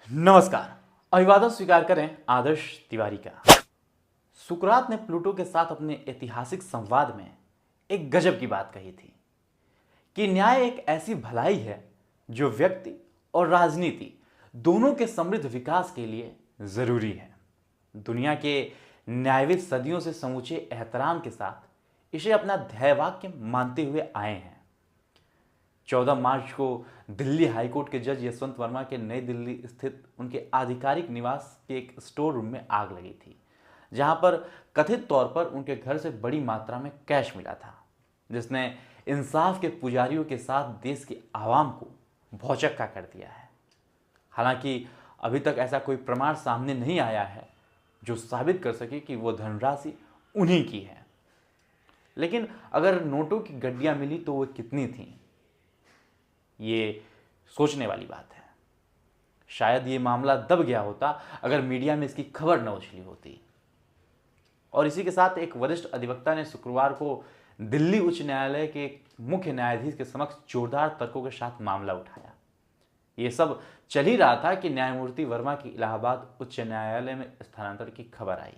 नमस्कार। अभिवादन स्वीकार करें आदर्श तिवारी का। सुकरात ने प्लूटो के साथ अपने ऐतिहासिक संवाद में एक गजब की बात कही थी कि न्याय एक ऐसी भलाई है जो व्यक्ति और राजनीति दोनों के समृद्ध विकास के लिए जरूरी है। दुनिया के न्यायविद सदियों से समूचे एहतराम के साथ इसे अपना ध्येयवाक्य मानते हुए आए हैं। 14 मार्च को दिल्ली हाईकोर्ट के जज यशवंत वर्मा के नई दिल्ली स्थित उनके आधिकारिक निवास के एक स्टोर रूम में आग लगी थी, जहां पर कथित तौर पर उनके घर से बड़ी मात्रा में कैश मिला था, जिसने इंसाफ के पुजारियों के साथ देश की आवाम को भौचक्का कर दिया है। हालांकि अभी तक ऐसा कोई प्रमाण सामने नहीं आया है जो साबित कर सके कि वो धनराशि उन्हीं की है, लेकिन अगर नोटों की गड्डियां मिली तो वो कितनी थी, ये सोचने वाली बात है। शायद ये मामला दब गया होता अगर मीडिया में इसकी खबर न उछली होती। और इसी के साथ एक वरिष्ठ अधिवक्ता ने शुक्रवार को दिल्ली उच्च न्यायालय के मुख्य न्यायाधीश के समक्ष जोरदार तर्कों के साथ मामला उठाया। ये सब चल ही रहा था कि न्यायमूर्ति वर्मा की इलाहाबाद उच्च न्यायालय में स्थानांतरण की खबर आई।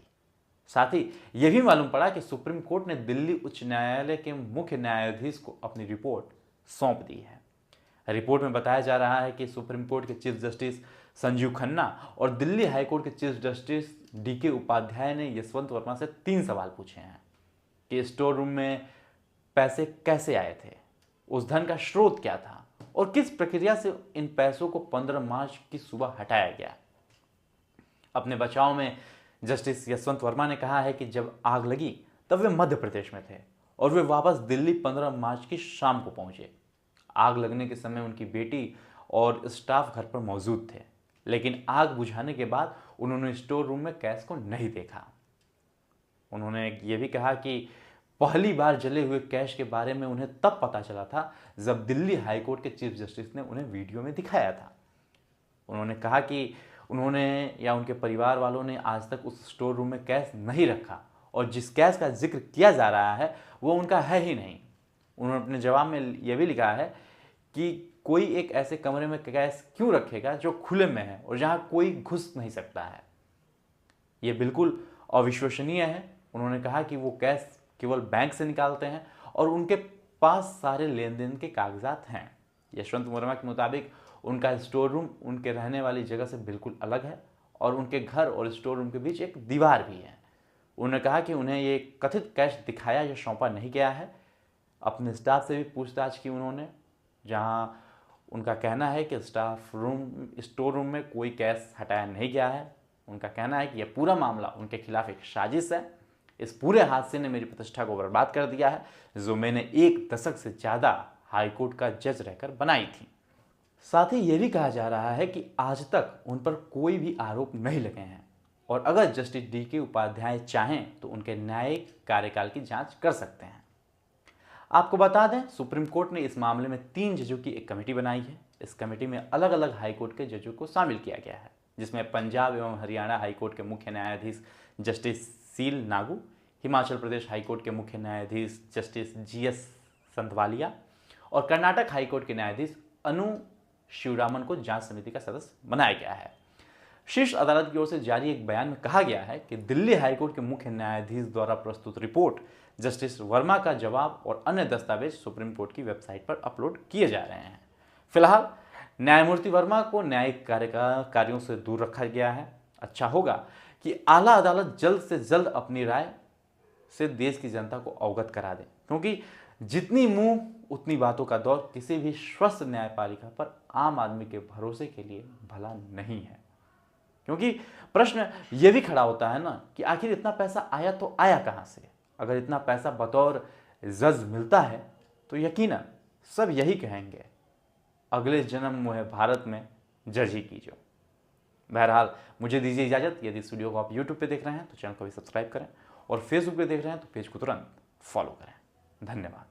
साथ ही यह भी मालूम पड़ा कि सुप्रीम कोर्ट ने दिल्ली उच्च न्यायालय के मुख्य न्यायाधीश को अपनी रिपोर्ट सौंप दी है। रिपोर्ट में बताया जा रहा है कि सुप्रीम कोर्ट के चीफ जस्टिस संजीव खन्ना और दिल्ली हाईकोर्ट के चीफ जस्टिस डीके उपाध्याय ने यशवंत वर्मा से 3 सवाल पूछे हैं कि स्टोर रूम में पैसे कैसे आए थे, उस धन का स्रोत क्या था और किस प्रक्रिया से इन पैसों को 15 मार्च की सुबह हटाया गया। अपने बचाव में जस्टिस यशवंत वर्मा ने कहा है कि जब आग लगी तब वे मध्य प्रदेश में थे और वे वापस दिल्ली 15 मार्च की शाम को पहुंचे। आग लगने के समय उनकी बेटी और स्टाफ घर पर मौजूद थे, लेकिन आग बुझाने के बाद उन्होंने स्टोर रूम में कैश को नहीं देखा। उन्होंने ये भी कहा कि पहली बार जले हुए कैश के बारे में उन्हें तब पता चला था जब दिल्ली हाईकोर्ट के चीफ जस्टिस ने उन्हें वीडियो में दिखाया था। उन्होंने कहा कि उन्होंने या उनके परिवार वालों ने आज तक उस स्टोर रूम में कैश नहीं रखा और जिस कैश का जिक्र किया जा रहा है वो उनका है ही नहीं। उन्होंने अपने जवाब में यह भी लिखा है कि कोई एक ऐसे कमरे में कैश क्यों रखेगा जो खुले में है और जहां कोई घुस नहीं सकता है। यह बिल्कुल अविश्वसनीय है। उन्होंने कहा कि वो कैश केवल बैंक से निकालते हैं और उनके पास सारे लेन देन के कागजात हैं। यशवंत वर्मा के मुताबिक उनका स्टोर रूम उनके रहने वाली जगह से बिल्कुल अलग है और उनके घर और स्टोर रूम के बीच एक दीवार भी है। उन्होंने कहा कि उन्हें ये कथित कैश दिखाया या सौंपा नहीं गया है। अपने स्टाफ से भी पूछताछ की उन्होंने, जहां उनका कहना है कि स्टोर रूम में कोई कैश हटाया नहीं गया है। उनका कहना है कि यह पूरा मामला उनके खिलाफ एक साजिश है। इस पूरे हादसे ने मेरी प्रतिष्ठा को बर्बाद कर दिया है जो मैंने 1 दशक से ज़्यादा हाईकोर्ट का जज रहकर बनाई थी। साथ ही यह भी कहा जा रहा है कि आज तक उन पर कोई भी आरोप नहीं लगे हैं और अगर जस्टिस डीके उपाध्याय चाहें तो उनके न्यायिक कार्यकाल की जांच कर सकते हैं। आपको बता दें, सुप्रीम कोर्ट ने इस मामले में 3 जजों की एक कमेटी बनाई है। इस कमेटी में अलग अलग हाईकोर्ट के जजों को शामिल किया गया है, जिसमें पंजाब एवं हरियाणा हाईकोर्ट के मुख्य न्यायाधीश justice seal Nagu, Himachal Pradesh high court के मुख्य न्यायाधीश जस्टिस जीएस संतवालिया और कर्नाटक हाईकोर्ट के न्यायाधीश अनु शिवरामन को जांच समिति का सदस्य बनाया गया है। शीर्ष अदालत की ओर से जारी एक बयान में कहा गया है कि दिल्ली हाईकोर्ट के मुख्य न्यायाधीश द्वारा प्रस्तुत रिपोर्ट, जस्टिस वर्मा का जवाब और अन्य दस्तावेज सुप्रीम कोर्ट की वेबसाइट पर अपलोड किए जा रहे हैं। फिलहाल न्यायमूर्ति वर्मा को न्यायिक कार्यों से दूर रखा गया है। अच्छा होगा कि आला अदालत जल्द से जल्द अपनी राय से देश की जनता को अवगत करा दे, क्योंकि जितनी मुंह उतनी बातों का दौर किसी भी स्वस्थ न्यायपालिका पर आम आदमी के भरोसे के लिए भला नहीं है। क्योंकि प्रश्न यह भी खड़ा होता है ना कि आखिर इतना पैसा आया तो आया कहां से। अगर इतना पैसा बतौर जज मिलता है तो यकीनन सब यही कहेंगे, अगले जन्म मुझे भारत में जज ही कीजिए। बहरहाल मुझे दीजिए इजाजत। यदि इस वीडियो को आप यूट्यूब पे देख रहे हैं तो चैनल को भी सब्सक्राइब करें और फेसबुक पे देख रहे हैं तो पेज को तुरंत फॉलो करें। धन्यवाद।